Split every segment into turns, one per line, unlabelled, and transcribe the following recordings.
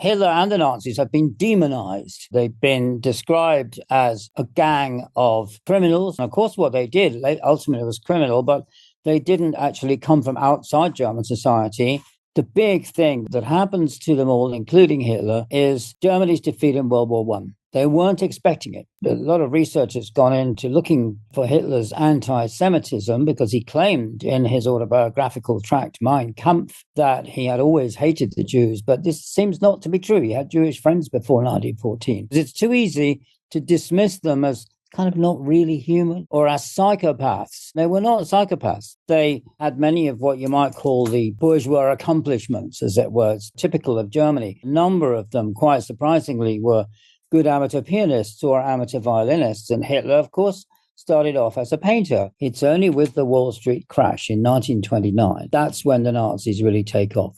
Hitler and the Nazis have been demonized. They've been described as a gang of criminals. And of course, what they did ultimately was criminal, but they didn't actually come from outside German society. The big thing that happens to them all, including Hitler, is Germany's defeat in World War I. They weren't expecting it. A lot of research has gone into looking for Hitler's anti-Semitism because he claimed in his autobiographical tract, Mein Kampf, that he had always hated the Jews. But this seems not to be true. He had Jewish friends before 1914. It's too easy to dismiss them as kind of not really human or as psychopaths. They were not psychopaths. They had many of what you might call the bourgeois accomplishments, as it were. It's typical of Germany. A number of them, quite surprisingly, were good amateur pianists or amateur violinists. And Hitler, of course, started off as a painter. It's only with the Wall Street crash in 1929. That's when the Nazis really take off.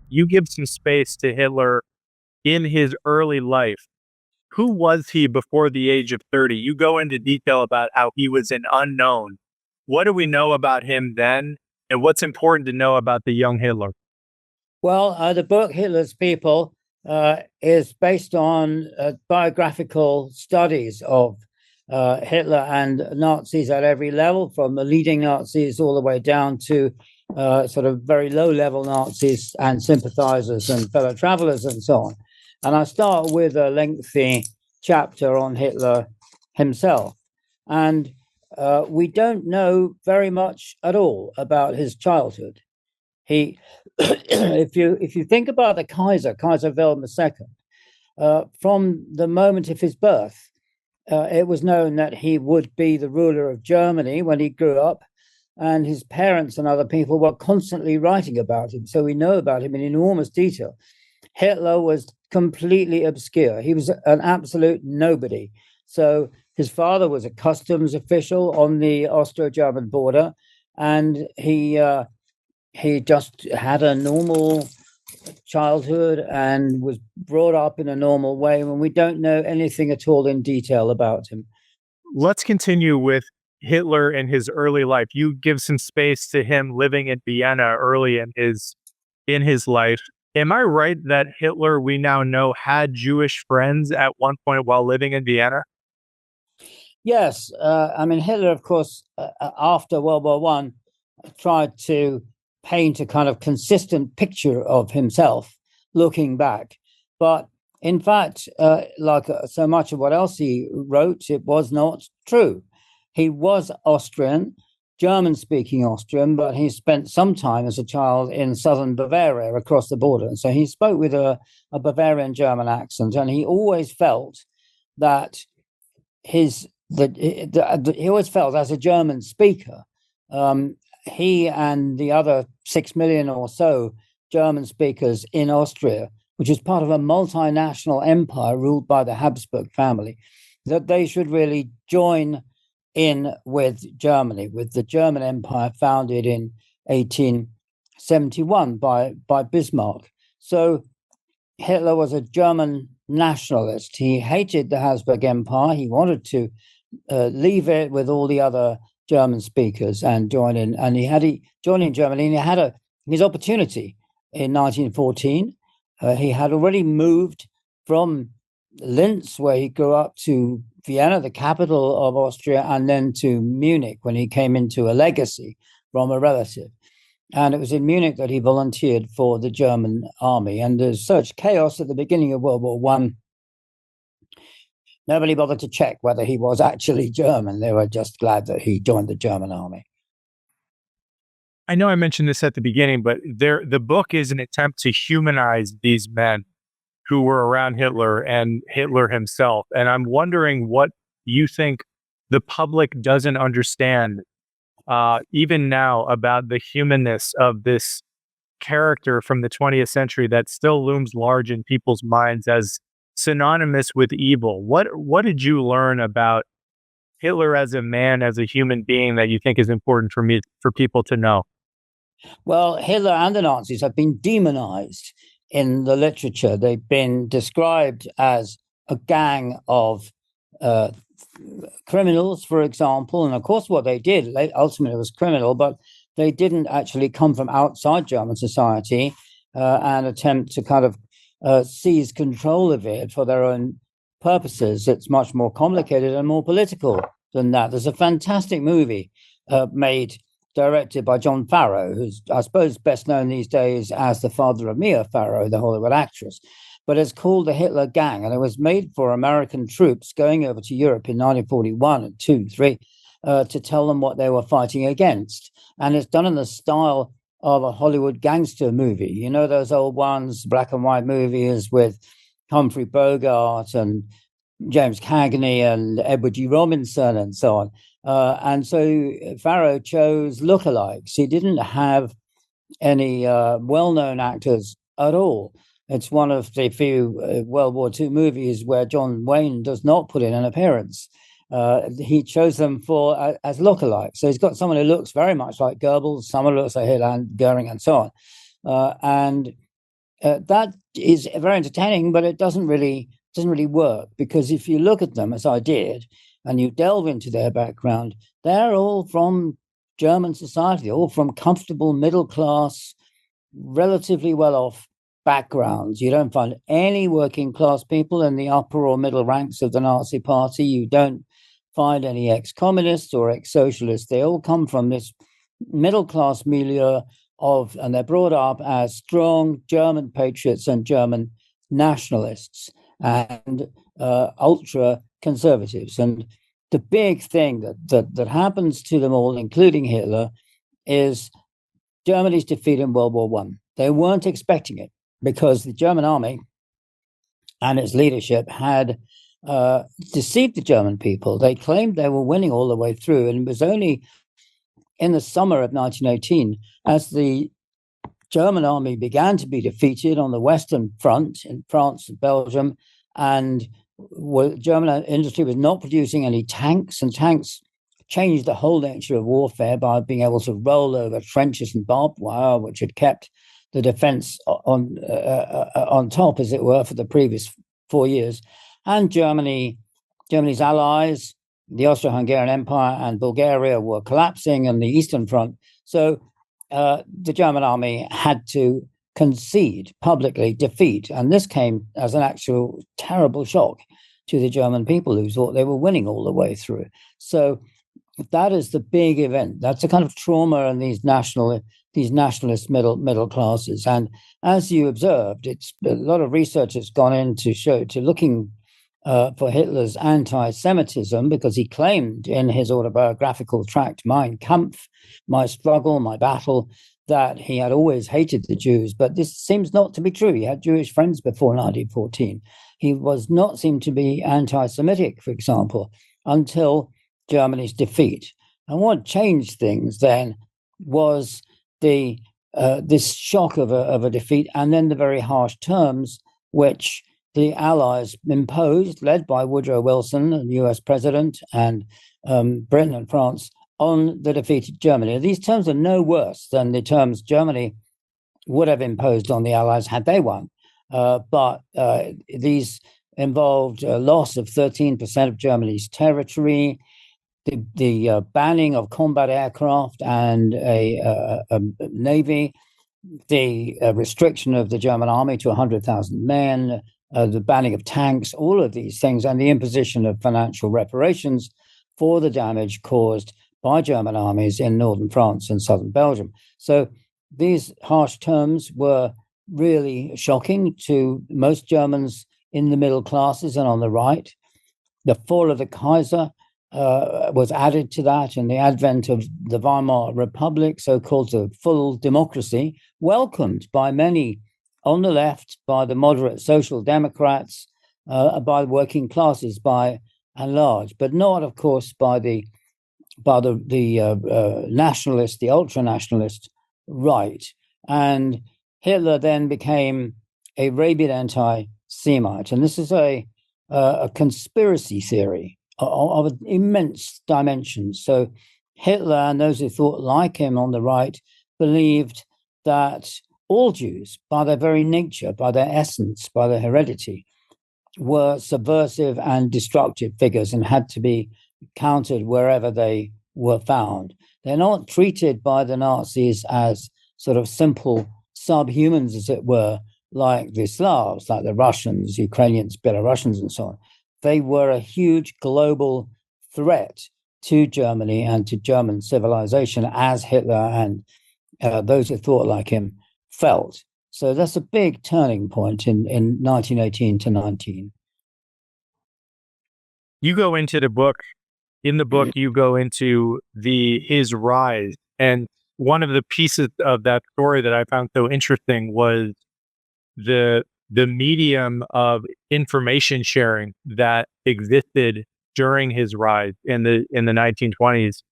You give some space to Hitler in his early life. Who was he before the age of 30? You go into detail about how he was an unknown. What do we know about him then? And what's important to know about the young Hitler?
Well, the book Hitler's People is based on biographical studies of Hitler and Nazis at every level, from the leading Nazis all the way down to sort of very low-level Nazis and sympathizers and fellow travelers and so on. And I start with a lengthy chapter on Hitler himself. And we don't know very much at all about his childhood. He, if you think about the Kaiser Wilhelm II, from the moment of his birth, it was known that he would be the ruler of Germany when he grew up, and his parents and other people were constantly writing about him. So we know about him in enormous detail. Hitler was completely obscure. He was an absolute nobody. So his father was a customs official on the Austro-German border, and he just had a normal childhood and was brought up in a normal way, when we don't know anything at all in detail about him.
Let's continue with Hitler and his early life. You give some space to him living in Vienna early in his life. Am I right that Hitler, we now know, had Jewish friends at one point while living in Vienna?
Yes. I mean, Hitler, of course, after World War I, tried to paint a kind of consistent picture of himself looking back. But in fact, like so much of what else he wrote, it was not true. He was Austrian, German-speaking Austrian, but he spent some time as a child in southern Bavaria across the border. And so he spoke with a Bavarian German accent, and he always felt that he always felt, as a German speaker, he and the other 6 million or so German speakers in Austria, which is part of a multinational empire ruled by the Habsburg family, that they should really join in with Germany, with the German Empire founded in 1871 by Bismarck. So Hitler was a German nationalist. He hated the Habsburg Empire. He wanted to leave it with all the other German speakers and join in. And he joined in Germany, and he had his opportunity in 1914. He had already moved from Linz, where he grew up, to Vienna, the capital of Austria, and then to Munich when he came into a legacy from a relative. And it was in Munich that he volunteered for the German army. And there's such chaos at the beginning of World War I. Nobody bothered to check whether he was actually German. They were just glad that he joined the German army.
I know I mentioned this at the beginning, but the book is an attempt to humanize these men who were around Hitler and Hitler himself. And I'm wondering what you think the public doesn't understand, even now, about the humanness of this character from the 20th century that still looms large in people's minds as synonymous with evil. What did you learn about Hitler as a man, as a human being, that you think is important for people to know?
Well, Hitler and the Nazis have been demonized in the literature. They've been described as a gang of criminals, for example. And of course, what they did ultimately was criminal, but they didn't actually come from outside German society. and attempt to kind of seize control of it for their own purposes. It's much more complicated and more political than that. There's a fantastic movie directed by John Farrow, who's, I suppose, best known these days as the father of Mia Farrow, the Hollywood actress. But it's called The Hitler Gang, and it was made for American troops going over to Europe in 1941 and 2, 3, to tell them what they were fighting against. And it's done in the style of a Hollywood gangster movie. You know, those old ones, black and white movies with Humphrey Bogart and James Cagney and Edward G. Robinson and so on. And so Farrow chose lookalikes. He didn't have any well-known actors at all. It's one of the few World War II movies where John Wayne does not put in an appearance. He chose them as lookalikes. So he's got someone who looks very much like Goebbels, someone who looks like Hitler and Goering and so on. And that is very entertaining, but it doesn't really work, because if you look at them, as I did, and you delve into their background, they're all from German society, all from comfortable middle class, relatively well-off backgrounds. You don't find any working class people in the upper or middle ranks of the Nazi Party. You don't find any ex-communists or ex-socialists. They all come from this middle class milieu and they're brought up as strong German patriots and German nationalists and ultra conservatives. And the big thing that happens to them all, including Hitler, is Germany's defeat in World War I. They weren't expecting it, because the German army and its leadership had deceived the German people. They claimed they were winning all the way through, and it was only in the summer of 1918, as the German army began to be defeated on the Western Front in France and Belgium, and German industry was not producing any tanks, and tanks changed the whole nature of warfare by being able to roll over trenches and barbed wire, which had kept the defense on top, as it were, for the previous 4 years. And Germany's allies, the Austro-Hungarian Empire and Bulgaria, were collapsing on the Eastern Front. So the German army had to concede publicly defeat. And this came as an actual terrible shock to the German people, who thought they were winning all the way through. So that is the big event. That's a kind of trauma in these nationalist middle classes. And as you observed, it's a lot of research has gone into looking for Hitler's anti-Semitism, because he claimed in his autobiographical tract, Mein Kampf, My Struggle, My Battle, that he had always hated the Jews. But this seems not to be true. He had Jewish friends before 1914. He was not seen to be anti-Semitic, for example, until Germany's defeat. And what changed things then was this shock of a defeat, and then the very harsh terms which the Allies imposed, led by Woodrow Wilson, the US president, and Britain and France, on the defeated Germany. These terms are no worse than the terms Germany would have imposed on the Allies had they won. But these involved a loss of 13% of Germany's territory, the banning of combat aircraft and a navy, the restriction of the German army to 100,000 men, the banning of tanks, all of these things, and the imposition of financial reparations for the damage caused by German armies in northern France and southern Belgium. So these harsh terms were really shocking to most Germans in the middle classes and on the right. The fall of the Kaiser was added to that, and the advent of the Weimar Republic, so-called the full democracy, welcomed by many on the left, by the moderate social democrats, by the working classes by and large, but not, of course, by the nationalist, the ultra-nationalist right. And Hitler then became a rabid anti-Semite. And this is a conspiracy theory of immense dimensions. So Hitler and those who thought like him on the right believed that all Jews, by their very nature, by their essence, by their heredity, were subversive and destructive figures and had to be countered wherever they were found. They're not treated by the Nazis as sort of simple subhumans, as it were, like the Slavs, like the Russians, Ukrainians, Belarusians, and so on. They were a huge global threat to Germany and to German civilization, as Hitler and those who thought like him felt. So that's a big turning point in 1918 to 19.
You go into the book. In the book, you go into his rise, and one of the pieces of that story that I found so interesting was the medium of information sharing that existed during his rise in the 1920s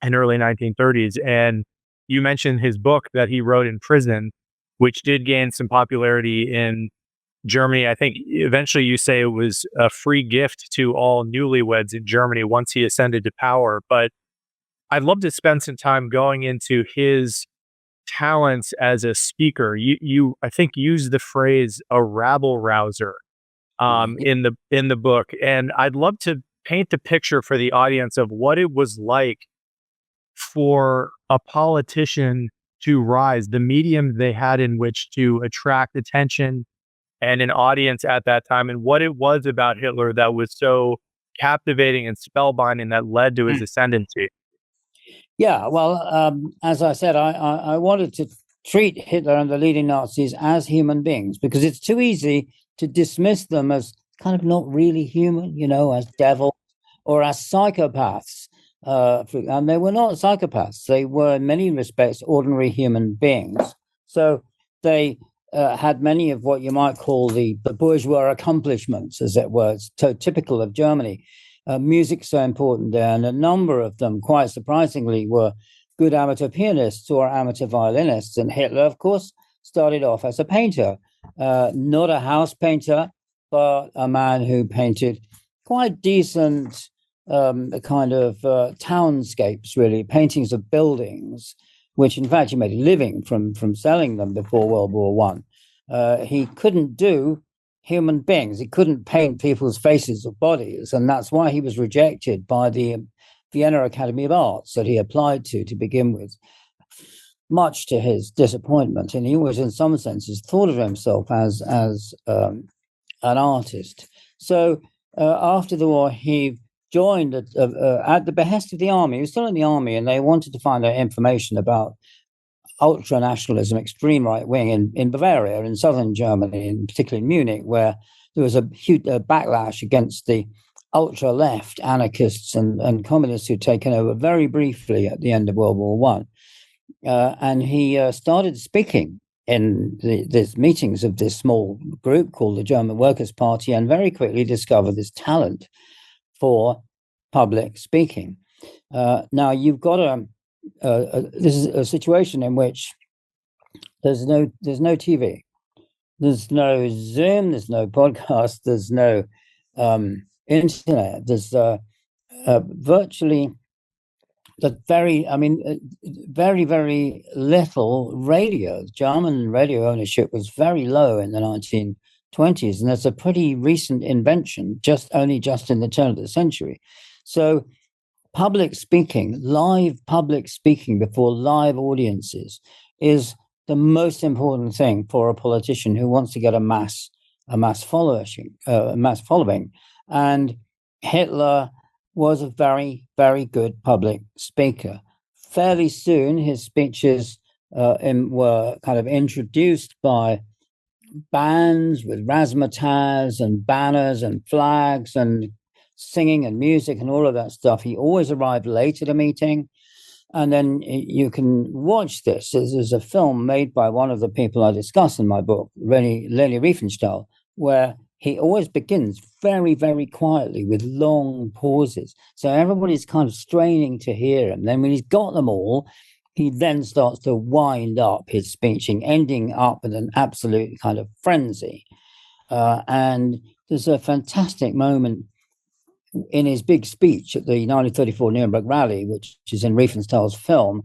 and early 1930s. And you mentioned his book that he wrote in prison, which did gain some popularity in Germany. I think eventually you say it was a free gift to all newlyweds in Germany once he ascended to power. But I'd love to spend some time going into his talents as a speaker. You I think used the phrase a rabble rouser in the book, and I'd love to paint the picture for the audience of what it was like for a politician to rise, the medium they had in which to attract attention and an audience at that time, and what it was about Hitler that was so captivating and spellbinding that led to his ascendancy.
Yeah, well, as I said, I wanted to treat Hitler and the leading Nazis as human beings, because it's too easy to dismiss them as kind of not really human, as devils or as psychopaths. And they were not psychopaths. They were, in many respects, ordinary human beings. So they had many of what you might call the bourgeois accomplishments, as it were. It's typical of Germany. Music's so important there, and a number of them, quite surprisingly, were good amateur pianists or amateur violinists. And Hitler, of course, started off as a painter, not a house painter, but a man who painted quite decent kind of townscapes, really, paintings of buildings, which in fact he made a living from selling them before World War One. He couldn't do human beings. He couldn't paint people's faces or bodies, and that's why he was rejected by the Vienna Academy of Arts that he applied to begin with, much to his disappointment. And he always, in some senses, thought of himself as an artist. So after the war, he joined at the behest of the army. He was still in the army, and they wanted to find out information about ultra-nationalism, extreme right-wing in Bavaria, in southern Germany, and particularly in Munich, where there was a huge backlash against the ultra-left anarchists and communists who'd taken over very briefly at the end of World War One. And he started speaking in these meetings of this small group called the German Workers' Party, and very quickly discovered this talent for public speaking. Now, you've got this is a situation in which there's no TV, there's no Zoom, there's no podcast, there's no internet, there's virtually very, very little radio. German radio ownership was very low in the 1920s, and that's a pretty recent invention, just in the turn of the century. So live public speaking before live audiences is the most important thing for a politician who wants to get a mass following. And Hitler was a very, very good public speaker. Fairly soon, his speeches were kind of introduced by bands with razzmatazz and banners and flags and singing and music and all of that stuff. He always arrived late at a meeting. And then you can watch this. There's a film made by one of the people I discuss in my book, Leni Riefenstahl, where he always begins very, very quietly with long pauses. So everybody's kind of straining to hear him. Then when he's got them all, he then starts to wind up his speeching, ending up in an absolute kind of frenzy. And there's a fantastic moment in his big speech at the 1934 Nuremberg rally, which is in Riefenstahl's film,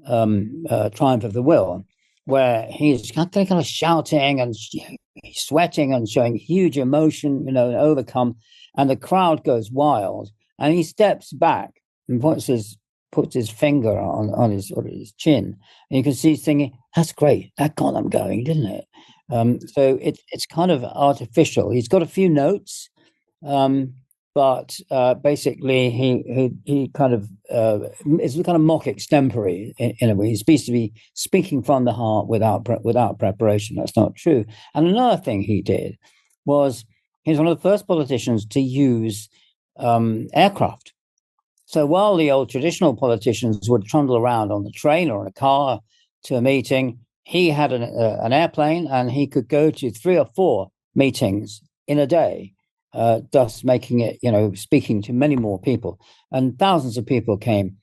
Triumph of the Will, where he's kind of shouting and sweating and showing huge emotion, and overcome, and the crowd goes wild. And he steps back and puts his puts his finger on his chin, and you can see he's thinking, "That's great. That got them going, didn't it?" So it's kind of artificial. He's got a few notes, but basically he kind of is kind of mock extempore in a way. He's supposed to be speaking from the heart without preparation. That's not true. And another thing he did was he's one of the first politicians to use aircraft. So while the old traditional politicians would trundle around on the train or in a car to a meeting, he had an airplane, and he could go to 3 or 4 meetings in a day, thus making it, speaking to many more people. And thousands of people came,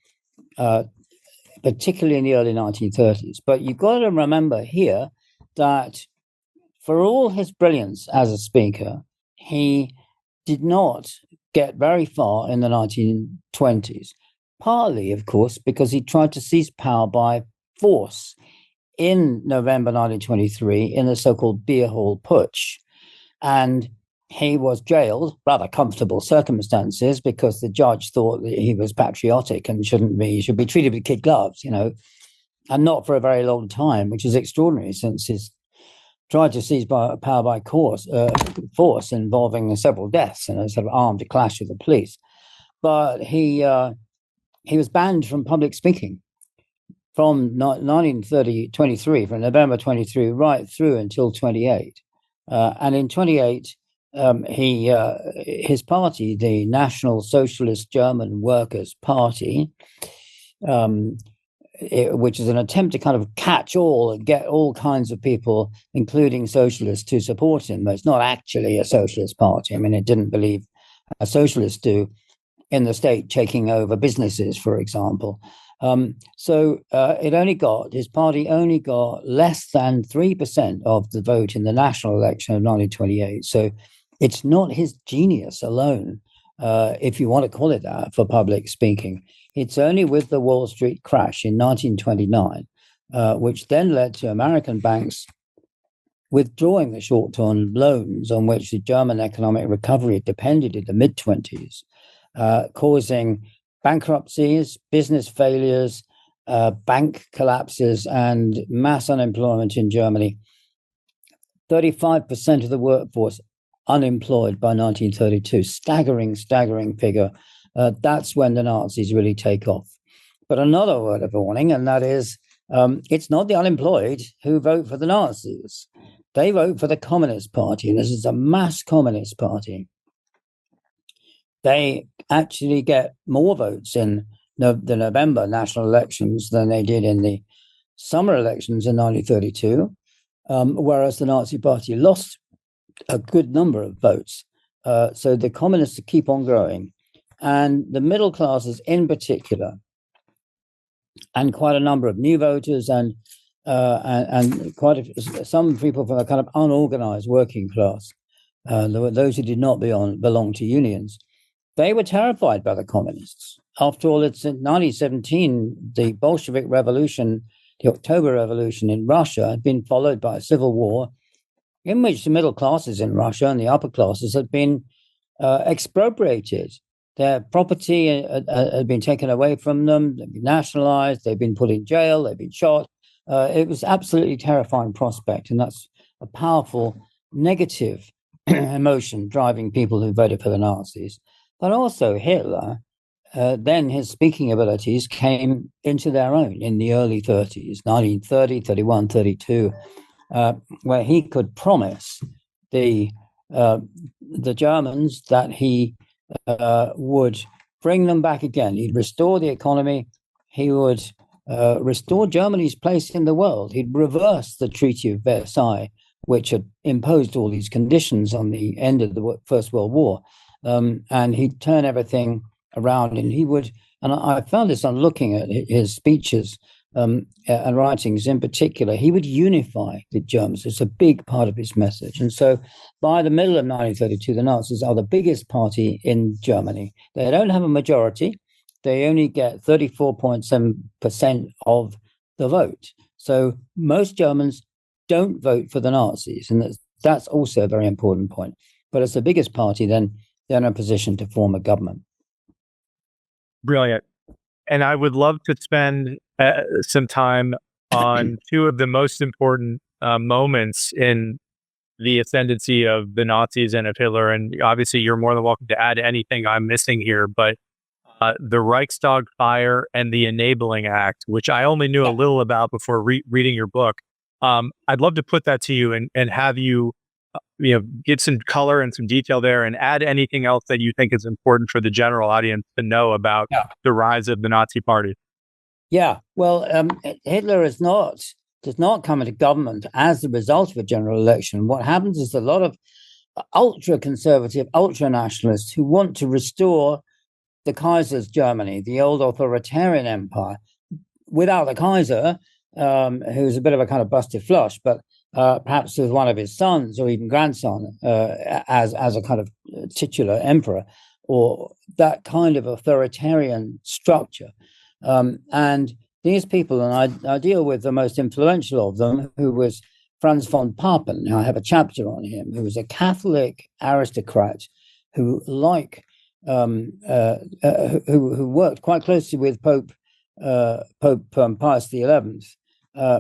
particularly in the early 1930s. But you've got to remember here that for all his brilliance as a speaker, he did not get very far in the 1920s, partly, of course, because he tried to seize power by force in November 1923 in the so-called beer hall putsch. And he was jailed, rather comfortable circumstances, because the judge thought that he was patriotic and he should be treated with kid gloves, and not for a very long time, which is extraordinary since he's tried to seize power by force involving several deaths and a sort of armed clash with the police. But he was banned from public speaking from 1923, from November 23 right through until 28. And in 28, his party, the National Socialist German Workers' Party, which is an attempt to kind of catch all and get all kinds of people, including socialists, to support him. But it's not actually a socialist party. I mean, it didn't believe, as socialists do, in the state taking over businesses, for example. So his party only got less than 3% of the vote in the national election of 1928. So it's not his genius alone, if you want to call it that, for public speaking. It's only with the Wall Street crash in 1929, which then led to American banks withdrawing the short-term loans on which the German economic recovery depended in the mid-20s, causing bankruptcies, business failures, bank collapses, and mass unemployment in Germany. 35% of the workforce unemployed by 1932. Staggering figure. That's when the Nazis really take off. But another word of warning, and that is, it's not the unemployed who vote for the Nazis. They vote for the Communist Party, and this is a mass Communist Party. They actually get more votes in the November national elections than they did in the summer elections in 1932, whereas the Nazi Party lost a good number of votes. So the communists keep on growing. And the middle classes in particular, and quite a number of new voters and some people from a kind of unorganized working class, those who did not belong to unions, they were terrified by the communists. After all, it's in 1917, the Bolshevik Revolution, the October Revolution in Russia, had been followed by a civil war in which the middle classes in Russia and the upper classes had been expropriated. Their property had been taken away from them, they'd been nationalized, they'd been put in jail, they'd been shot. It was absolutely terrifying prospect, and that's a powerful negative emotion driving people who voted for the Nazis. But also Hitler, then his speaking abilities came into their own in the early 30s, 1930, 31, 32, where he could promise the Germans that he would bring them back again. He'd restore the economy. He would restore Germany's place in the world. He'd reverse the Treaty of Versailles, which had imposed all these conditions on the end of the First World War. And he'd turn everything around, and he would, and I found this on looking at his speeches and writings in particular, he would unify the Germans. It's a big part of his message. And so by the middle of 1932, the Nazis are the biggest party in Germany. They don't have a majority. They only get 34.7% of the vote. So most Germans don't vote for the Nazis. And that's also a very important point. But as the biggest party, then they're in a position to form a government.
Brilliant. And I would love to spend some time on two of the most important moments in the ascendancy of the Nazis and of Hitler. And obviously, you're more than welcome to add anything I'm missing here. But the Reichstag fire and the Enabling Act, which I only knew a little about before reading your book. I'd love to put that to you and have you, get some color and some detail there, and add anything else that you think is important for the general audience to know about the rise of the Nazi Party.
Yeah, well, Hitler does not come into government as the result of a general election. What happens is a lot of ultra-conservative, ultra-nationalists who want to restore the Kaiser's Germany, the old authoritarian empire, without the Kaiser, who's a bit of a kind of busted flush, but perhaps with one of his sons or even grandson as a kind of titular emperor, or that kind of authoritarian structure. And these people, and I deal with the most influential of them, who was Franz von Papen. Now, I have a chapter on him, who was a Catholic aristocrat who, who worked quite closely with Pope Pius XI,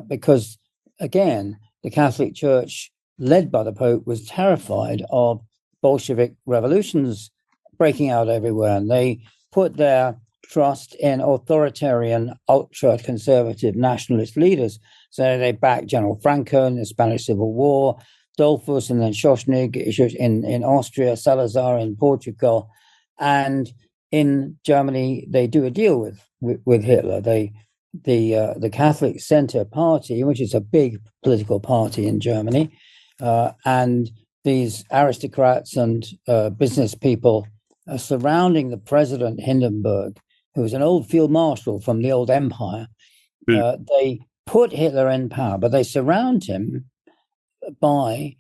because, again, the Catholic Church, led by the Pope, was terrified of Bolshevik revolutions breaking out everywhere, and they put their trust in authoritarian, ultra-conservative nationalist leaders. So they backed General Franco in the Spanish Civil War, Dollfuss and then Schuschnigg in Austria, Salazar in Portugal, and in Germany they do a deal with Hitler. The Catholic Center Party, which is a big political party in Germany, and these aristocrats and business people surrounding the president Hindenburg, who was an old field marshal from the old empire. They put Hitler in power, but they surround him by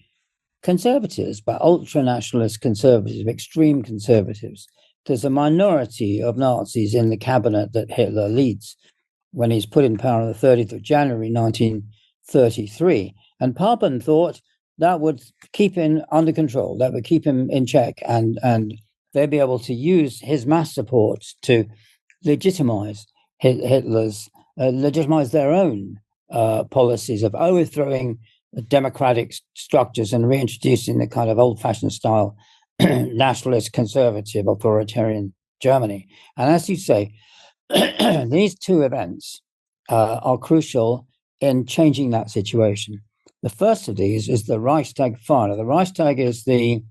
conservatives, by ultra-nationalist conservatives, extreme conservatives. There's a minority of Nazis in the cabinet that Hitler leads when he's put in power on the 30th of January, 1933. And Papen thought that would keep him under control, that would keep him in check, and they'd be able to use his mass support to legitimize legitimize their own policies of overthrowing democratic structures and reintroducing the kind of old-fashioned style nationalist, conservative, authoritarian Germany. And as you say, these two events are crucial in changing that situation. The first of these is the Reichstag fire. The Reichstag is the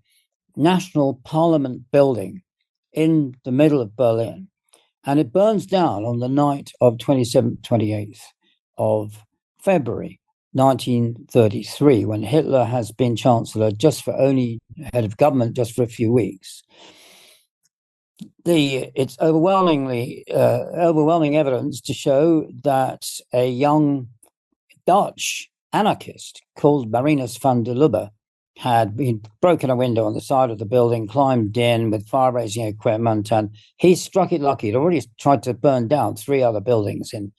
National Parliament building in the middle of Berlin, and it burns down on the night of 27th, 28th of February 1933, when Hitler has been chancellor head of government just for a few weeks. It's overwhelming evidence to show that a young Dutch anarchist called Marinus van der Lubbe had been broken a window on the side of the building, climbed in with fire-raising equipment, and he struck it lucky. He'd already tried to burn down 3 other buildings in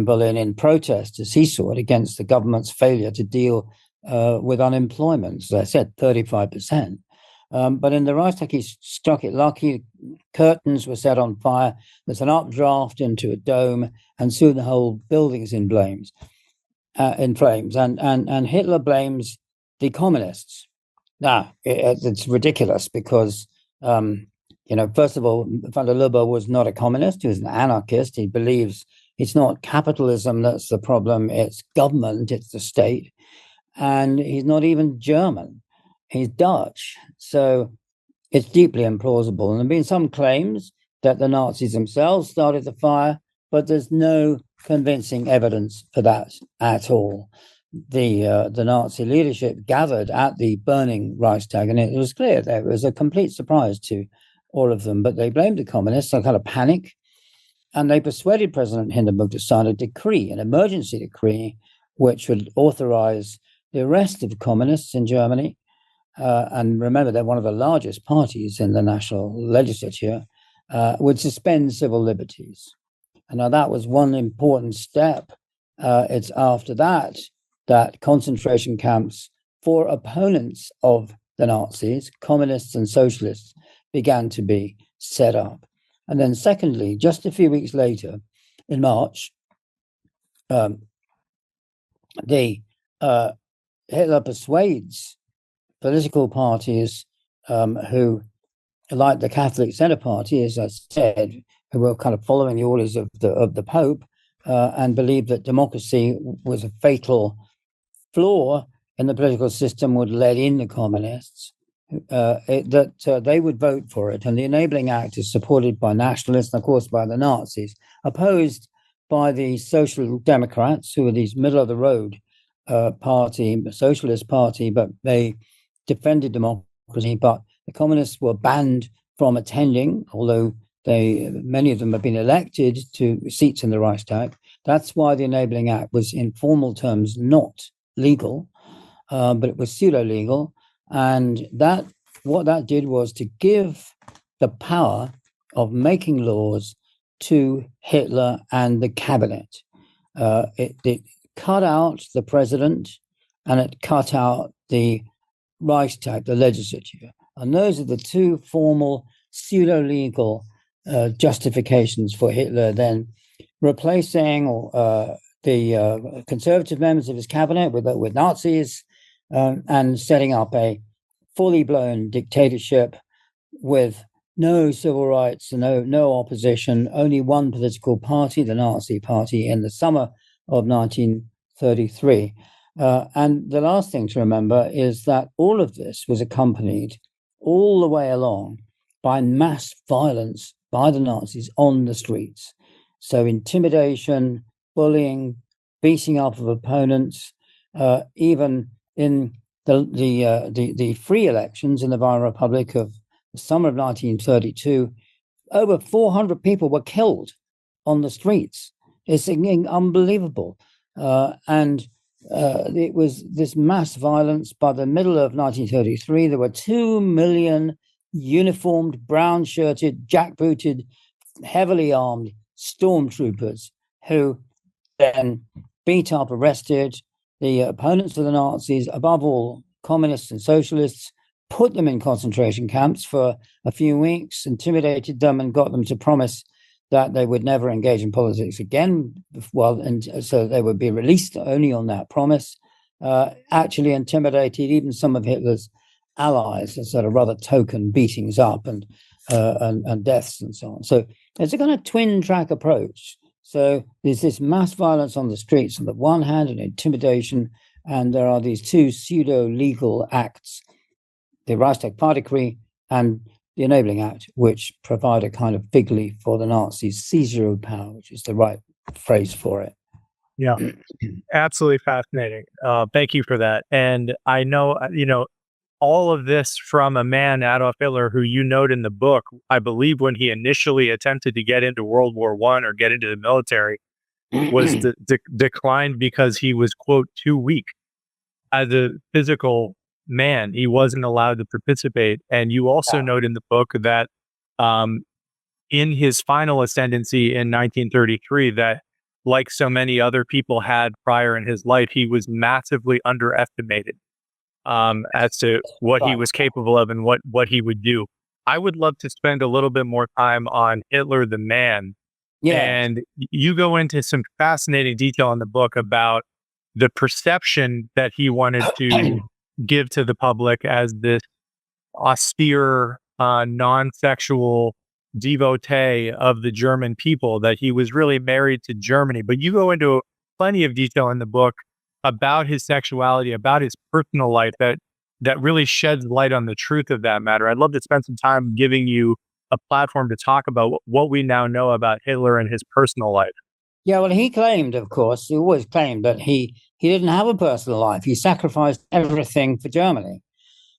Berlin in protest, as he saw it, against the government's failure to deal with unemployment. As I said, 35%. But in the Reichstag, he struck it lucky. Curtains were set on fire. There's an updraft into a dome, and soon the whole building's in flames. And Hitler blames the communists. Now, it's ridiculous because, first of all, van der Lubbe was not a communist. He was an anarchist. He believes it's not capitalism that's the problem. It's government. It's the state. And he's not even German. He's Dutch. So it's deeply implausible. And there have been some claims that the Nazis themselves started the fire, but there's no convincing evidence for that at all. The Nazi leadership gathered at the burning Reichstag, and it was clear that it was a complete surprise to all of them. But they blamed the communists, some kind of panic, and they persuaded President Hindenburg to sign a decree, an emergency decree, which would authorize the arrest of communists in Germany. And remember, they're one of the largest parties in the national legislature, would suspend civil liberties. And now that was one important step. It's after that concentration camps for opponents of the Nazis, communists and socialists, began to be set up. And then secondly, just a few weeks later, in March, Hitler persuades political parties who, like the Catholic Centre Party, as I said, who were kind of following the orders of the Pope and believed that democracy was a fatal flaw in the political system, would let in the communists, that they would vote for it. And the Enabling Act is supported by nationalists and, of course, by the Nazis, opposed by the Social Democrats, who are these middle-of-the-road party, socialist party, but they defended democracy. But the communists were banned from attending, although many of them have been elected to seats in the Reichstag. That's why the Enabling Act was, in formal terms, not legal, but it was pseudo-legal. And what that did was to give the power of making laws to Hitler and the cabinet. It cut out the president, and it cut out the Reichstag, the legislature. And those are the two formal pseudo-legal justifications for Hitler then replacing the conservative members of his cabinet with Nazis and setting up a fully blown dictatorship with no civil rights, no opposition, only one political party, the Nazi Party, in the summer of 1933. And the last thing to remember is that all of this was accompanied all the way along by mass violence by the Nazis on the streets. So intimidation, bullying, beating up of opponents, even in the free elections in the Weimar Republic of the summer of 1932, over 400 people were killed on the streets. It's unbelievable. And it was this mass violence. By the middle of 1933, there were 2 million uniformed, brown-shirted, jackbooted, heavily armed stormtroopers who then beat up, arrested the opponents of the Nazis, above all communists and socialists, put them in concentration camps for a few weeks, intimidated them, and got them to promise that they would never engage in politics again. Well, and so they would be released only on that promise. Actually intimidated even some of Hitler's allies, as sort of rather token beatings up and deaths and so on. So it's a kind of twin track approach. So there's this mass violence on the streets on the one hand, and intimidation, and there are these two pseudo-legal acts, the Reichstag Fire Decree and the Enabling Act, which provide a kind of fig leaf for the Nazis' seizure of power, which is the right phrase for it.
Yeah, absolutely fascinating. Thank you for that. And I know, all of this from a man, Adolf Hitler, who you note in the book, I believe when he initially attempted to get into World War I or get into the military, was declined because he was, quote, too weak as a physical man. He wasn't allowed to participate. And you also note in the book that in his final ascendancy in 1933, that like so many other people had prior in his life, he was massively underestimated as to what he was capable of and what he would do. I would love to spend a little bit more time on Hitler the man. Yeah. And you go into some fascinating detail in the book about the perception that he wanted to give to the public as this austere, non-sexual devotee of the German people, that he was really married to Germany. But you go into plenty of detail in the book about his sexuality, about his personal life, that really sheds light on the truth of that matter. I'd love to spend some time giving you a platform to talk about what we now know about Hitler and his personal life.
Yeah, well, he claimed, of course, he always claimed that he didn't have a personal life. He sacrificed everything for Germany.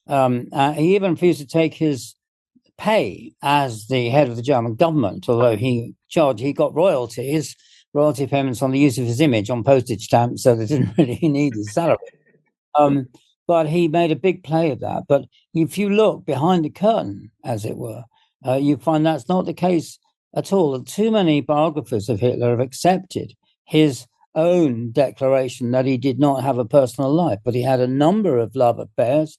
He even refused to take his pay as the head of the German government, although he got royalty payments on the use of his image on postage stamps, so they didn't really need his salary. But he made a big play of that. But if you look behind the curtain, as it were, you find that's not the case at all. Too many biographers of Hitler have accepted his own declaration that he did not have a personal life, but he had a number of love affairs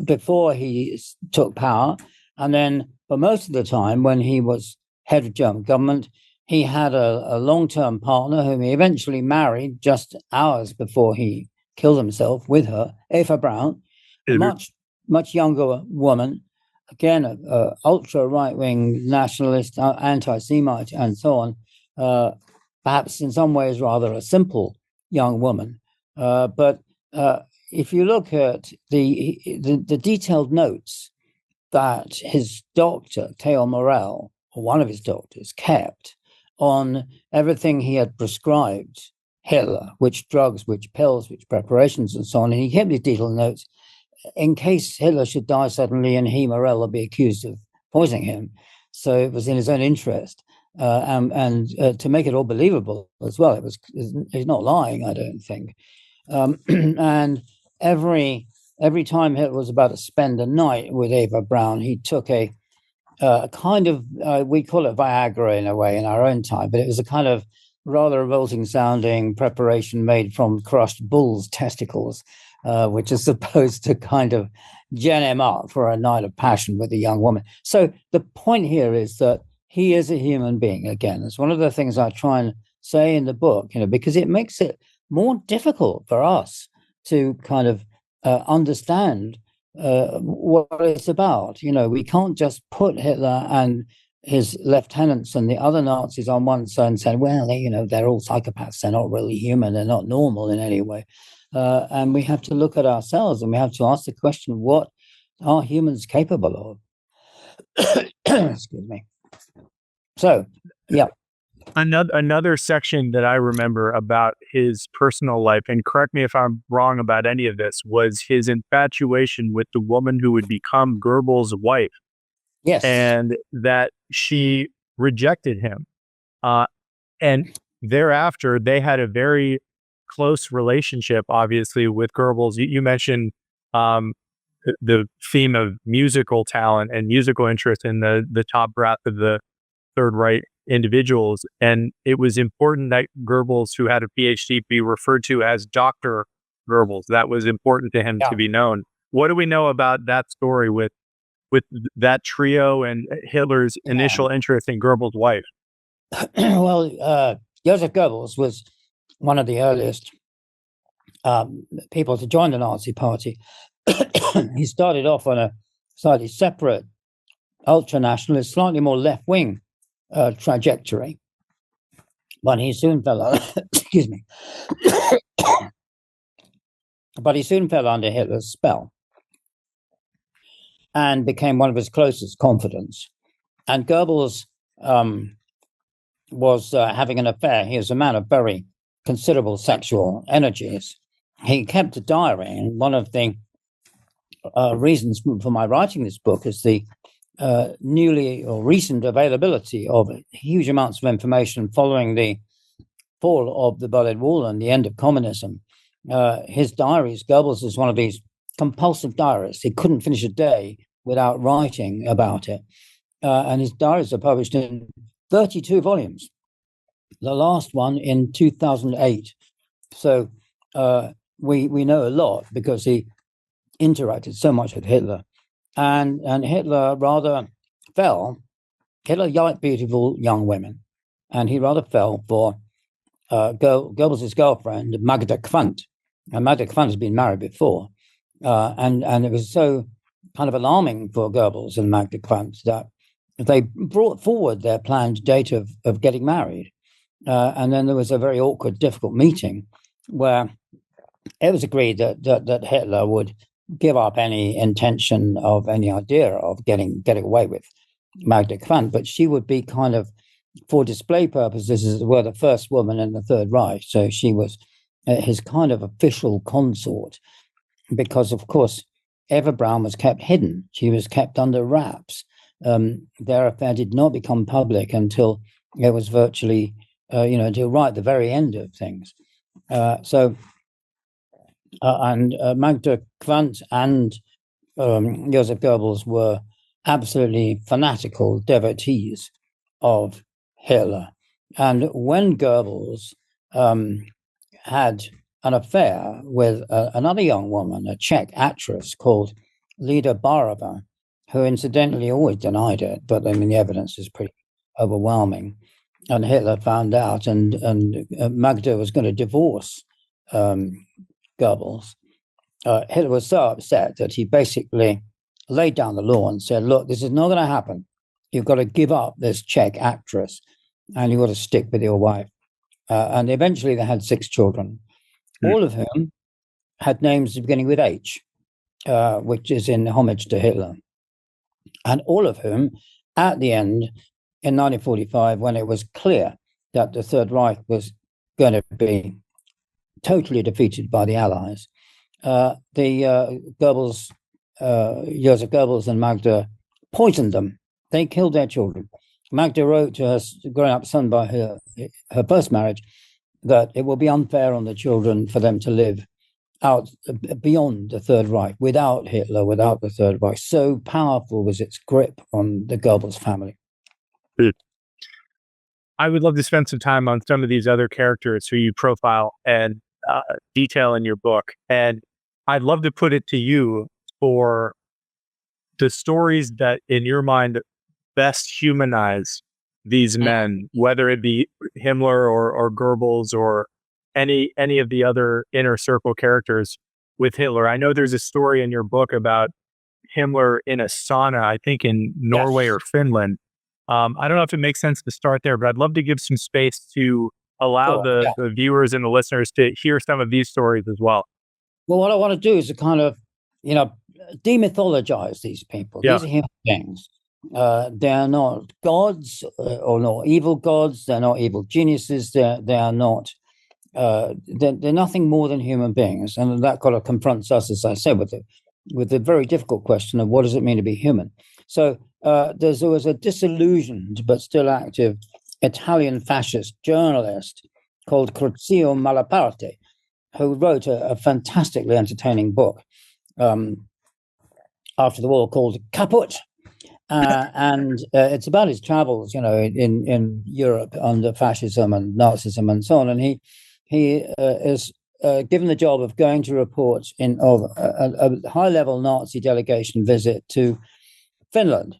before he took power. And then for most of the time, when he was head of German government, he had a long-term partner whom he eventually married just hours before he killed himself with her, Eva Braun, a much younger woman, again, a ultra right-wing nationalist, anti-Semite, and so on. Perhaps in some ways rather a simple young woman. But if you look at the detailed notes that his doctor, Theo Morel, or one of his doctors, kept on everything he had prescribed Hitler, which drugs, which pills, which preparations, and so on. And he kept these detailed notes in case Hitler should die suddenly and he, Morel, would be accused of poisoning him. So it was in his own interest. And to make it all believable as well, he's not lying, I don't think. And every time Hitler was about to spend a night with Eva Braun, he took a kind of, we call it Viagra in a way in our own time, but it was a kind of rather revolting sounding preparation made from crushed bull's testicles, which is supposed to kind of gen him up for a night of passion with a young woman. So the point here is that he is a human being. Again, it's one of the things I try and say in the book, because it makes it more difficult for us to kind of understand what it's about. We can't just put Hitler and his lieutenants and the other Nazis on one side and say, well, they're all psychopaths. They're not really human. They're not normal in any way. And we have to look at ourselves and we have to ask the question, what are humans capable of? Excuse me. So, yeah.
Another section that I remember about his personal life, and correct me if I'm wrong about any of this, was his infatuation with the woman who would become Goebbels' wife.
Yes.
And that she rejected him. And thereafter, they had a very close relationship, obviously, with Goebbels. You mentioned the theme of musical talent and musical interest in the top brass of the Third Reich individuals. And it was important that Goebbels, who had a PhD, be referred to as Dr. Goebbels. That was important to him to be known. What do we know about that story with that trio and Hitler's initial interest in Goebbels' wife?
Well, Joseph Goebbels was one of the earliest people to join the Nazi Party. He started off on a slightly separate, ultra-nationalist, slightly more left-wing trajectory, but he soon fell under, excuse me, but he soon fell under Hitler's spell and became one of his closest confidants. And Goebbels was having an affair. He was a man of very considerable sexual energies. He kept a diary, and one of the reasons for my writing this book is the newly or recent availability of huge amounts of information following the fall of the Berlin Wall and the end of communism. His diaries, Goebbels is one of these compulsive diarists. He couldn't finish a day without writing about it. And his diaries are published in 32 volumes, the last one in 2008. So we know a lot because he interacted so much with Hitler. And Hitler rather fell. Hitler liked beautiful young women, and he rather fell for Goebbels' girlfriend, Magda Quandt. And Magda Quandt has been married before. And it was so kind of alarming for Goebbels and Magda Quandt that they brought forward their planned date of getting married. And then there was a very awkward, difficult meeting where it was agreed that Hitler would give up any intention of any idea of getting away with Magda Quandt, but she would be kind of, for display purposes, as it were, the first woman in the Third Reich. So she was his kind of official consort, because, of course, Eva Braun was kept hidden. She was kept under wraps. Their affair did not become public until it was virtually, until right at the very end of things. And Magda Quandt and Joseph Goebbels were absolutely fanatical devotees of Hitler. And when Goebbels had an affair with another young woman, a Czech actress called Lida Barova, who incidentally always denied it, but I mean the evidence is pretty overwhelming. And Hitler found out, and Magda was going to divorce Goebbels. Hitler was so upset that he basically laid down the law and said, "Look, this is not going to happen. You've got to give up this Czech actress, and you've got to stick with your wife." And eventually, they had 6 children, all of whom had names beginning with H, which is in homage to Hitler, and all of whom, at the end, in 1945, when it was clear that the Third Reich was going to be totally defeated by the Allies, Goebbels, Joseph Goebbels and Magda poisoned them. They killed their children. Magda wrote to her grown-up son by her first marriage that it will be unfair on the children for them to live out beyond the Third Reich, without Hitler, without the Third Reich. So powerful was its grip on the Goebbels family.
I would love to spend some time on some of these other characters who you profile and detail in your book. And I'd love to put it to you for the stories that, in your mind, best humanize these men, whether it be Himmler or Goebbels or any of the other inner circle characters with Hitler. I know there's a story in your book about Himmler in a sauna, I think in Norway or Finland. I don't know if it makes sense to start there, but I'd love to give some space to allow the viewers and the listeners to hear some of these stories as well.
Well, what I want to do is to kind of, demythologize these people. These are human beings. They're not gods or not evil gods. They're not evil geniuses. They are not. They're nothing more than human beings, and that kind of confronts us, as I said, with the very difficult question of what does it mean to be human. So there was a disillusioned but still active Italian fascist journalist called Crucio Malaparte, who wrote a fantastically entertaining book after the war called Caput. And it's about his travels, in Europe under fascism and Nazism and so on. And he is given the job of going to report of a high-level Nazi delegation visit to Finland.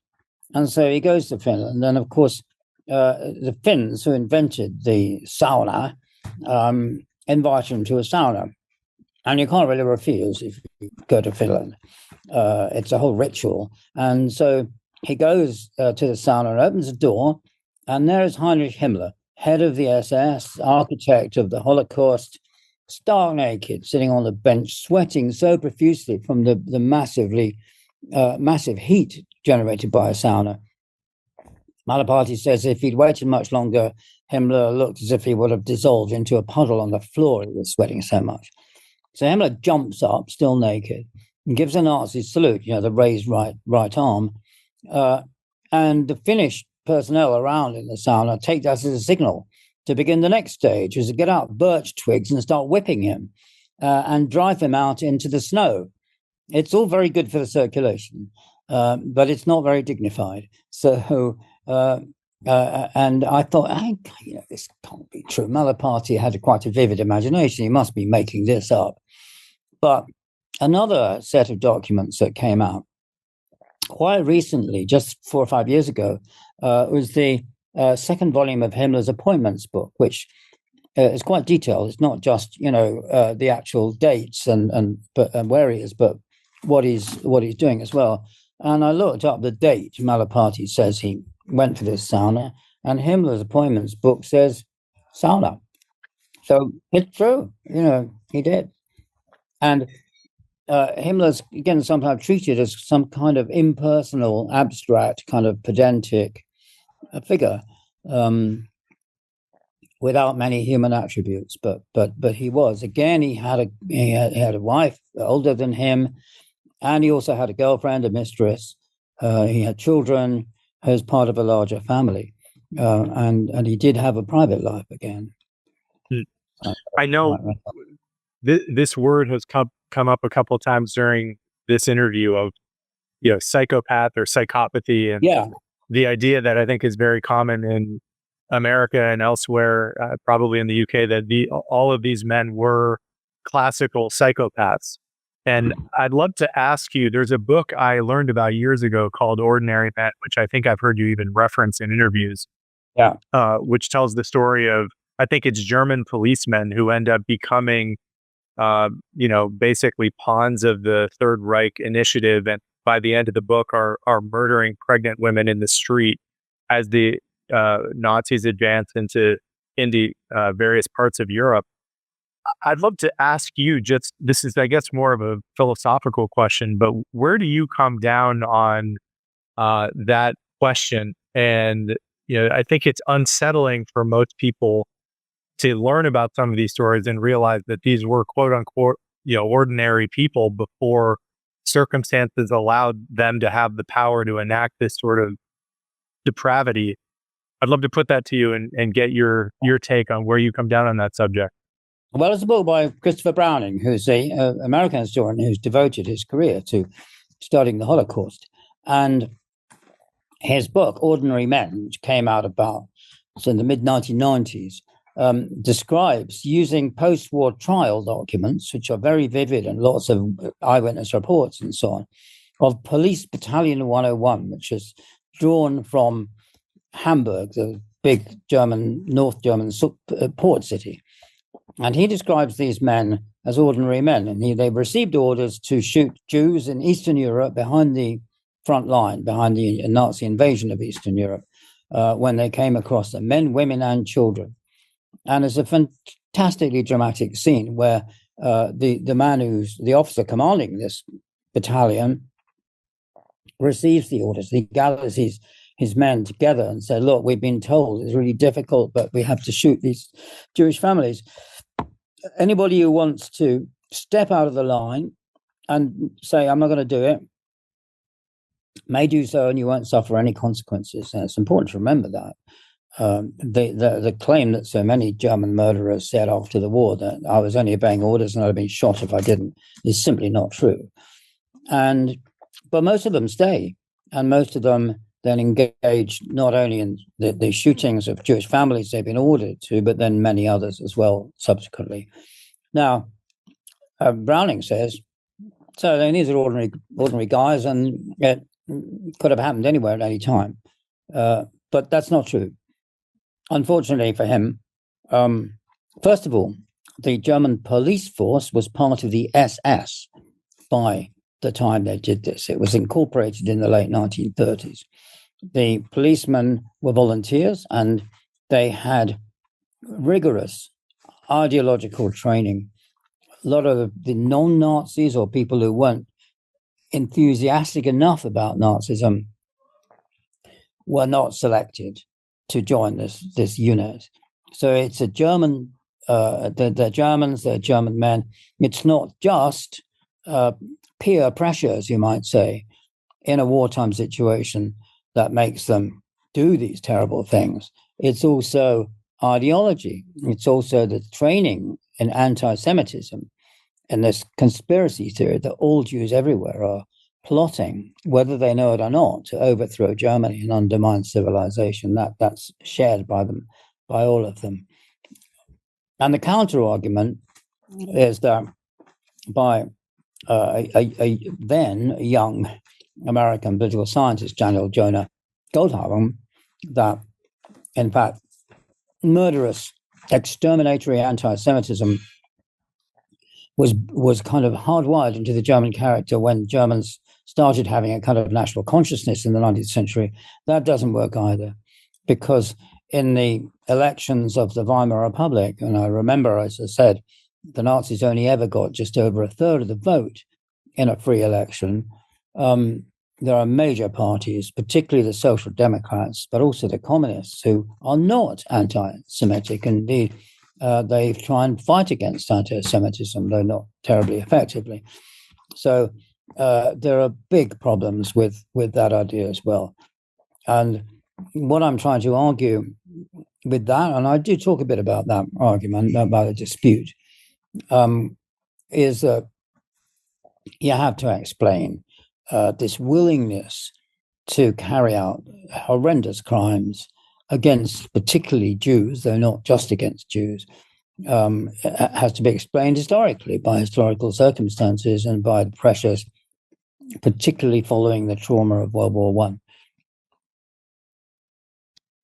And so he goes to Finland. And of course, the Finns who invented the sauna invite him to a sauna. And you can't really refuse if you go to Finland. It's a whole ritual. And so he goes to the sauna and opens the door, and there is Heinrich Himmler, head of the SS, architect of the Holocaust, stark naked, sitting on the bench, sweating so profusely from the massive heat generated by a sauna. Malaparte says if he'd waited much longer, Himmler looked as if he would have dissolved into a puddle on the floor. He was sweating so much. So Himmler jumps up, still naked, and gives a Nazi salute, the raised right arm. And the Finnish personnel around in the sauna take that as a signal to begin the next stage, is to get out birch twigs and start whipping him and drive him out into the snow. It's all very good for the circulation, but it's not very dignified. So, and I thought, this can't be true. Malaparte had quite a vivid imagination. He must be making this up. But another set of documents that came out quite recently, just 4 or 5 years ago, was the second volume of Himmler's appointments book, which is quite detailed. It's not just the actual dates and where he is, but what he's doing as well. And I looked up the date. Malaparte says he went for this sauna, and Himmler's appointments book says sauna. So it's true, he did. And Himmler's, again, sometimes treated as some kind of impersonal, abstract, kind of pedantic figure without many human attributes. But he was. Again, he had a wife older than him, and he also had a girlfriend, a mistress. He had children as part of a larger family, and he did have a private life again.
I know this word has come up a couple of times during this interview of, psychopath or psychopathy, and the idea that I think is very common in America and elsewhere, probably in the UK, that all of these men were classical psychopaths. And I'd love to ask you, there's a book I learned about years ago called Ordinary Men, which I think I've heard you even reference in interviews.
Yeah.
Which tells the story of, I think it's German policemen who end up becoming, basically pawns of the Third Reich initiative. And by the end of the book are murdering pregnant women in the street as the Nazis advance into various parts of Europe. I'd love to ask you, just, this is, I guess, more of a philosophical question, but where do you come down on that question? And, I think it's unsettling for most people to learn about some of these stories and realize that these were quote unquote, ordinary people before circumstances allowed them to have the power to enact this sort of depravity. I'd love to put that to you and get your take on where you come down on that subject.
Well, it's a book by Christopher Browning, who's an American historian who's devoted his career to studying the Holocaust. And his book, Ordinary Men, which came out in the mid-1990s, describes, using post-war trial documents, which are very vivid and lots of eyewitness reports and so on, of Police Battalion 101, which is drawn from Hamburg, the big North German port city. And he describes these men as ordinary men. And they received orders to shoot Jews in Eastern Europe behind the front line, behind the Nazi invasion of Eastern Europe, when they came across them, men, women, and children. And it's a fantastically dramatic scene where the man who's the officer commanding this battalion receives the orders. He gathers his men together and said, look, we've been told it's really difficult, but we have to shoot these Jewish families. Anybody who wants to step out of the line and say, I'm not going to do it, may do so, and you won't suffer any consequences. And it's important to remember that. The claim that so many German murderers said after the war that I was only obeying orders and I'd have been shot if I didn't is simply not true. But most of them stay, and most of them then engage not only in the shootings of Jewish families they've been ordered to, but then many others as well subsequently. Now, Browning says, so these are ordinary guys, and it could have happened anywhere at any time. But that's not true. Unfortunately for him, first of all, the German police force was part of the SS by the time they did this. It was incorporated in the late 1930s. The policemen were volunteers, and they had rigorous ideological training. A lot of the non-Nazis or people who weren't enthusiastic enough about Nazism were not selected to join this unit. So it's a German, they're Germans, they're German men. It's not just peer pressure, as you might say, in a wartime situation that makes them do these terrible things. It's also ideology. It's also the training in anti-Semitism and this conspiracy theory that all Jews everywhere are plotting, whether they know it or not, to overthrow Germany and undermine civilization. That's shared by all of them. And the counter argument is that by a then young American political scientist, Daniel Jonah Goldhagen, that in fact murderous, exterminatory anti-Semitism was kind of hardwired into the German character when Germans started having a kind of national consciousness in the 19th century. That doesn't work either, because in the elections of the Weimar Republic, and I remember, as I said, the Nazis only ever got just over a third of the vote in a free election. There are major parties, particularly the Social Democrats, but also the Communists, who are not anti-Semitic. Indeed, they try and fight against anti-Semitism, though not terribly effectively. So there are big problems with that idea as well. And what I'm trying to argue with that, and I do talk a bit about that argument, about a dispute, is that you have to explain this willingness to carry out horrendous crimes against particularly Jews, though not just against Jews, has to be explained historically by historical circumstances and by the pressures, particularly following the trauma of World War One.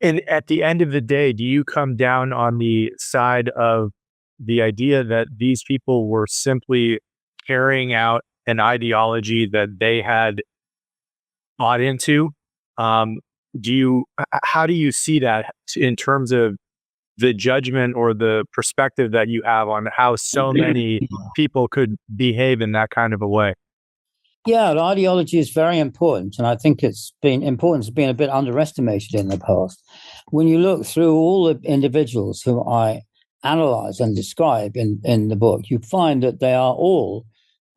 And at the end of the day, do you come down on the side of the idea that these people were simply carrying out an ideology that they had bought into? How do you see that in terms of the judgment or the perspective that you have on how so many people could behave in that kind of a way?
Yeah, ideology is very important, and I think its importance has been a bit underestimated in the past. When you look through all the individuals who I analyze and describe in the book, you find that they are all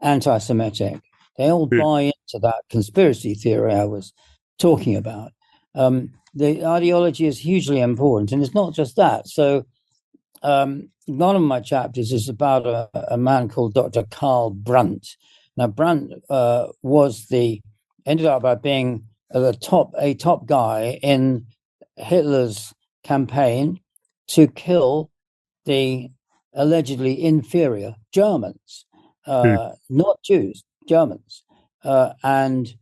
anti-Semitic. They all buy into that conspiracy theory I was talking about. The ideology is hugely important, and it's not just that. So one of my chapters is about a man called Dr. Karl Brandt. Now, Brandt ended up by being a top guy in Hitler's campaign to kill the allegedly inferior Germans, not Jews, Germans. And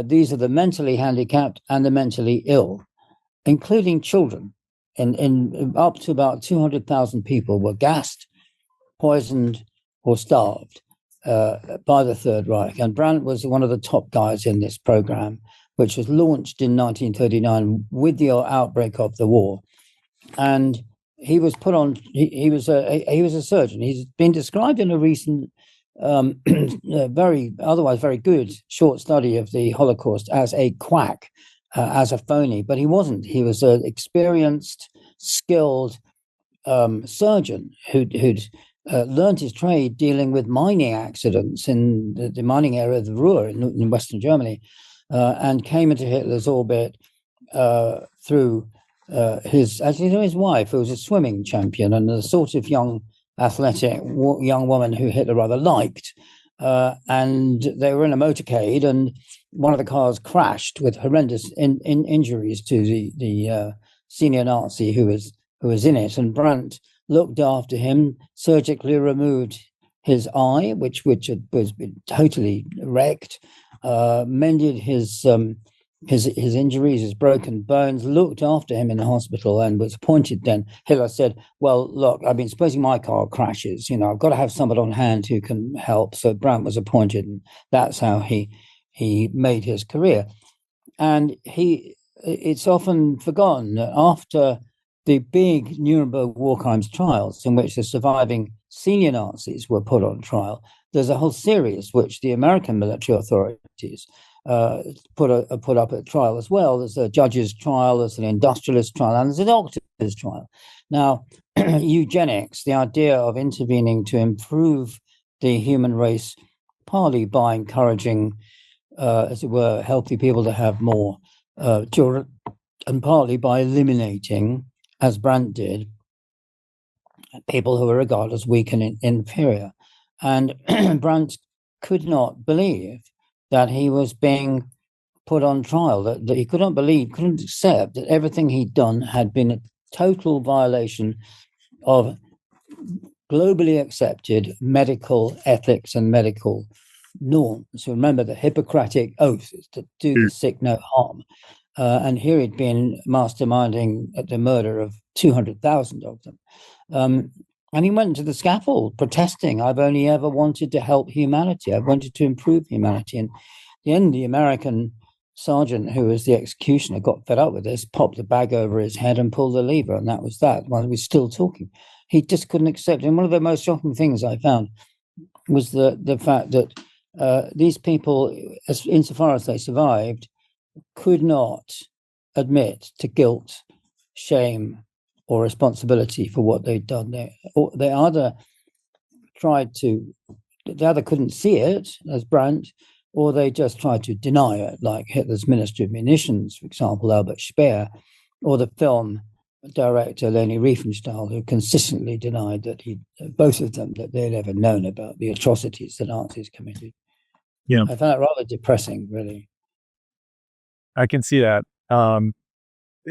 these are the mentally handicapped and the mentally ill, including children. In up to about 200,000 people were gassed, poisoned, or starved by the Third Reich. And Brandt was one of the top guys in this program, which was launched in 1939 with the outbreak of the war. And he was put on. He was a surgeon. He's been described in a recent, otherwise very good short study of the Holocaust as a quack, as a phony. But he wasn't. He was an experienced, skilled surgeon who'd learned his trade dealing with mining accidents in the mining area of the Ruhr in Western Germany, and came into Hitler's orbit through his wife, who was a swimming champion and the sort of young, athletic young woman who Hitler rather liked. And they were in a motorcade, and one of the cars crashed with horrendous injuries to the senior Nazi who was in it. And Brandt looked after him, surgically removed his eye, which was totally wrecked, mended his injuries, his broken bones, looked after him in the hospital, and was appointed then. Hitler said, well, look, I mean, supposing my car crashes, I've got to have somebody on hand who can help. So Brandt was appointed, and that's how he made his career. And it's often forgotten that after the big Nuremberg war crimes trials, in which the surviving senior Nazis were put on trial, there's a whole series which the American military authorities put up at trial as well. There's a judge's trial, there's an industrialist trial, and there's a doctor's trial. Now, eugenics, the idea of intervening to improve the human race, partly by encouraging, as it were, healthy people to have more children, and partly by eliminating, as Brandt did, people who were regarded as weak and inferior. And Brandt could not believe that he was being put on trial, that he couldn't accept that everything he'd done had been a total violation of globally accepted medical ethics and medical norms. So remember the Hippocratic Oath is to do the sick no harm. And here he'd been masterminding the murder of 200,000 of them. And he went to the scaffold protesting, I've only ever wanted to help humanity. I've wanted to improve humanity. And in the end, the American sergeant, who was the executioner, got fed up with this, popped the bag over his head and pulled the lever. And that was that, while he was still talking. He just couldn't accept it. And one of the most shocking things I found was the fact that these people, insofar as they survived, could not admit to guilt, shame, or responsibility for what they'd done. They either couldn't see it, as Brandt, or they just tried to deny it, like Hitler's Minister of Munitions, for example, Albert Speer, or the film director Leni Riefenstahl, who consistently denied that both of them, that they'd ever known about the atrocities the Nazis committed.
Yeah,
I found it rather depressing, really.
I can see that.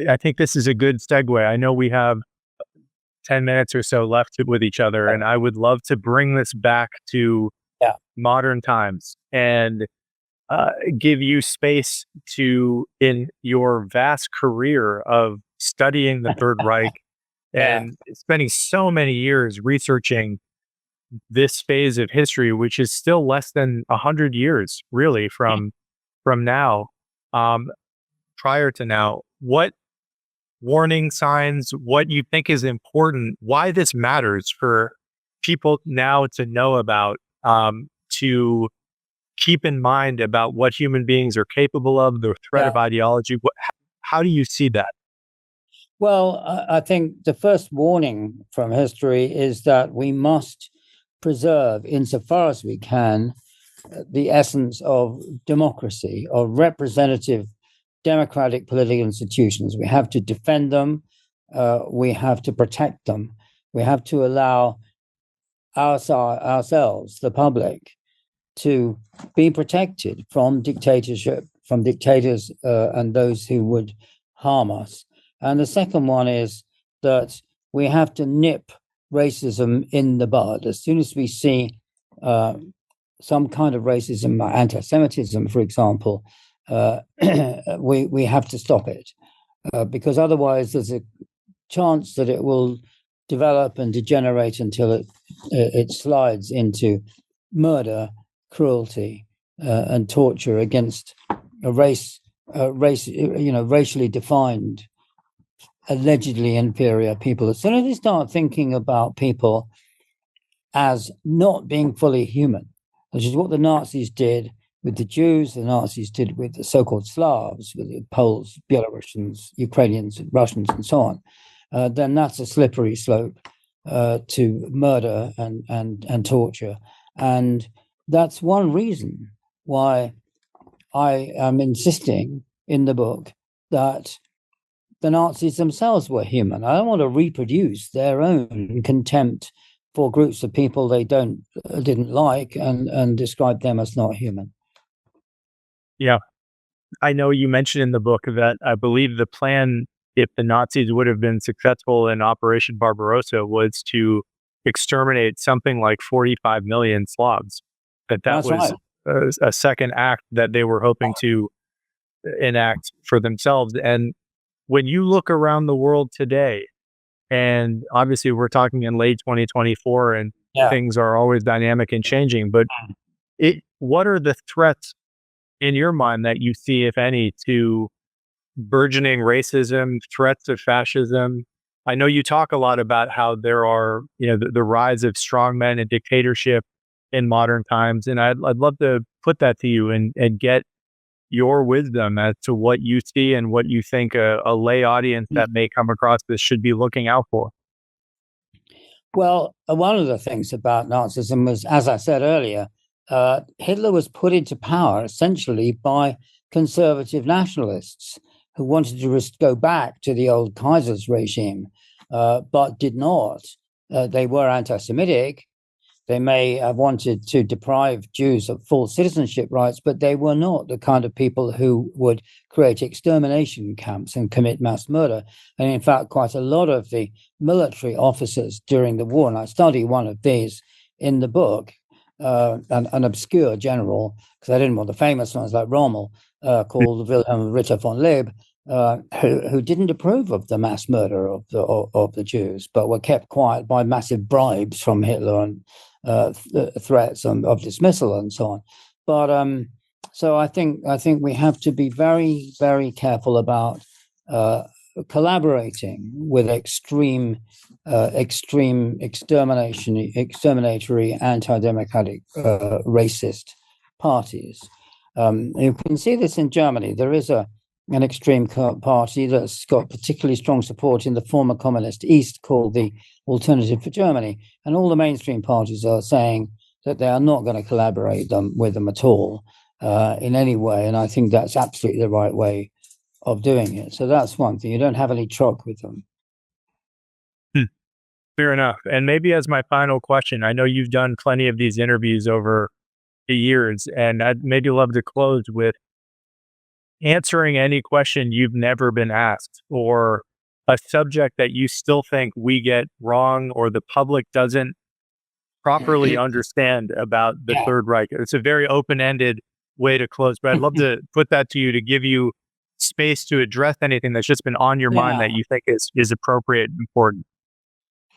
I think this is a good segue. I know we have 10 minutes or so left with each other, and I would love to bring this back to
Yeah.
modern times and give you space to, in your vast career of studying the Third Reich
Yeah.
and spending so many years researching this phase of history, which is still less than 100 years, really, from now, um, prior to now. What warning signs, what you think is important, why this matters for people now to know about, to keep in mind about what human beings are capable of, the threat
Yeah.
of ideology. How do you see that?
Well, I think the first warning from history is that we must preserve, insofar as we can, the essence of democracy, of representative democratic political institutions. We have to defend them. We have to protect them. We have to allow ourselves, the public, to be protected from dictatorship, from dictators and those who would harm us. And the second one is that we have to nip racism in the bud. As soon as we see some kind of racism, anti-Semitism, for example, we have to stop it because otherwise there's a chance that it will develop and degenerate until it slides into murder, cruelty, and torture against a racially defined, allegedly inferior people. As soon as we start thinking about people as not being fully human, which is what the Nazis did with the Jews, the Nazis did with the so-called Slavs, with the Poles, Belarusians, Ukrainians, Russians, and so on, then that's a slippery slope to murder and torture. And that's one reason why I am insisting in the book that the Nazis themselves were human. I don't want to reproduce their own contempt for groups of people they didn't like and describe them as not human.
Yeah. I know you mentioned in the book that I believe the plan, if the Nazis would have been successful in Operation Barbarossa, was to exterminate something like 45 million Slavs. That
That's
was
right.
a second act that they were hoping to enact for themselves. And when you look around the world today, and obviously we're talking in late 2024 and
Yeah.
things are always dynamic and changing, but what are the threats in your mind that you see, if any, to burgeoning racism, threats of fascism? I know you talk a lot about how there are, the rise of strongmen and dictatorship in modern times. And I'd love to put that to you and get your wisdom as to what you see and what you think a lay audience that may come across this should be looking out for.
Well, one of the things about Nazism was, as I said earlier, Hitler was put into power essentially by conservative nationalists who wanted to go back to the old Kaiser's regime, but did not. They were anti-Semitic. They may have wanted to deprive Jews of full citizenship rights, but they were not the kind of people who would create extermination camps and commit mass murder. And in fact, quite a lot of the military officers during the war, and I study one of these in the book, an obscure general, because I didn't want the famous ones like Rommel, called Wilhelm Ritter von Leeb, who didn't approve of the mass murder of the Jews, but were kept quiet by massive bribes from Hitler and threats of dismissal and so on. But so I think we have to be very, very careful about collaborating with extreme exterminatory, anti-democratic, racist parties. You can see this in Germany. There is an extreme party that's got particularly strong support in the former communist East called the Alternative for Germany. And all the mainstream parties are saying that they are not going to collaborate with them at all in any way. And I think that's absolutely the right way of doing it. So that's one thing. You don't have any truck with them.
Fair enough. And maybe as my final question, I know you've done plenty of these interviews over the years, and I'd maybe love to close with answering any question you've never been asked, or a subject that you still think we get wrong or the public doesn't properly understand about the Third Reich? It's a very open-ended way to close, but I'd love to put that to you to give you space to address anything that's just been on your mind that you think is appropriate and important.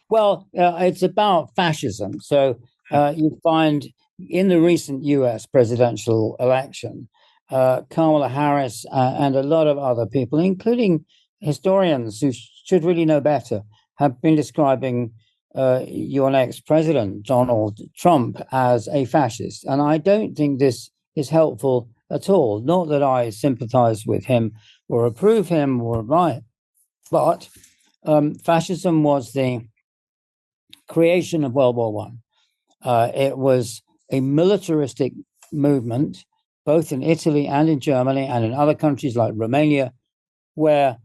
Well, it's about fascism. So you find in the recent US presidential election, Kamala Harris and a lot of other people, including historians who should really know better, have been describing your next president, Donald Trump, as a fascist. And I don't think this is helpful at all. Not that I sympathize with him or approve him or right, but fascism was the creation of World War One. It was a militaristic movement, both in Italy and in Germany and in other countries like Romania, where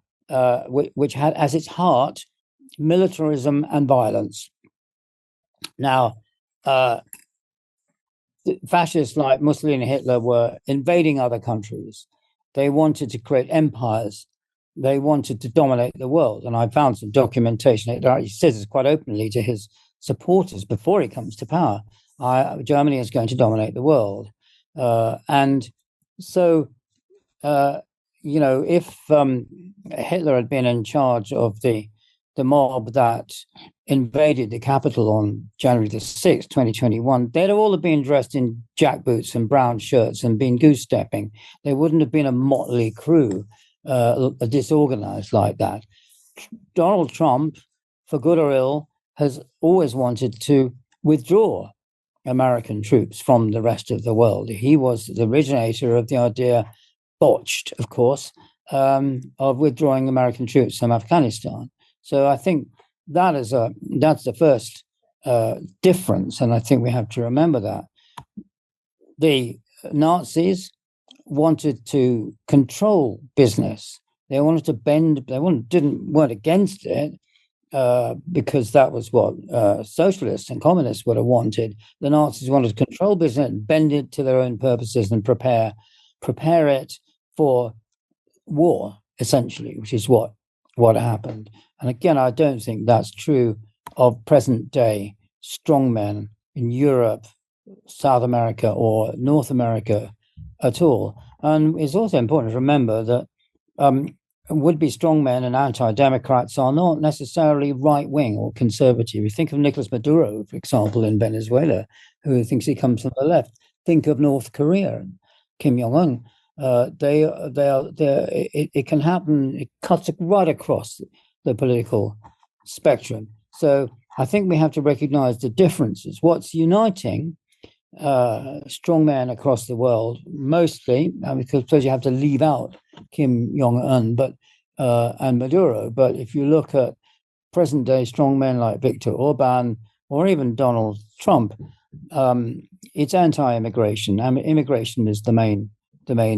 which had as its heart militarism and violence. Now, fascists like Mussolini and Hitler were invading other countries. They wanted to create empires. They wanted to dominate the world. And I found some documentation. He says this quite openly to his supporters before he comes to power. Germany is going to dominate the world. And so, if Hitler had been in charge of the mob that invaded the capital on January the 6th, 2021, they'd all have been dressed in jackboots and brown shirts and been goose-stepping. They wouldn't have been a motley crew, disorganized like that. Donald Trump, for good or ill, has always wanted to withdraw American troops from the rest of the world. He was the originator of the idea, botched, of course, of withdrawing American troops from Afghanistan. So I think that's the first difference, and I think we have to remember that. The Nazis wanted to control business. They wanted to bend. They weren't against it because that was what socialists and communists would have wanted. The Nazis wanted to control business, bend it to their own purposes, and prepare it for war, essentially, which is what happened. And again, I don't think that's true of present day strongmen in Europe, South America, or North America at all. And it's also important to remember that would-be strongmen and anti-democrats are not necessarily right-wing or conservative. You think of Nicolas Maduro, for example, in Venezuela, who thinks he comes from the left. Think of North Korea and Kim Jong-un. It can happen. It cuts right across the political spectrum. So I think we have to recognize the differences. What's uniting strongmen across the world, mostly, because you have to leave out Kim Jong-un and Maduro. But if you look at present-day strongmen like Viktor Orban or even Donald Trump, it's anti-immigration. I mean, immigration is the main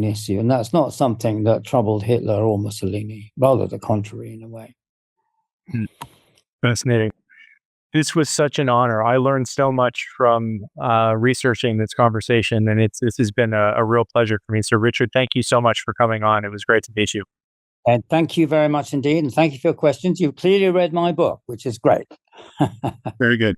issue, and that's not something that troubled Hitler or Mussolini. Rather the contrary, in a way.
Fascinating. This was such an honor. I learned so much from researching this conversation, and this has been a real pleasure for me. So, Richard, thank you so much for coming on. It was great to meet you.
And thank you very much indeed, and thank you for your questions. You've clearly read my book, which is great.
Very good.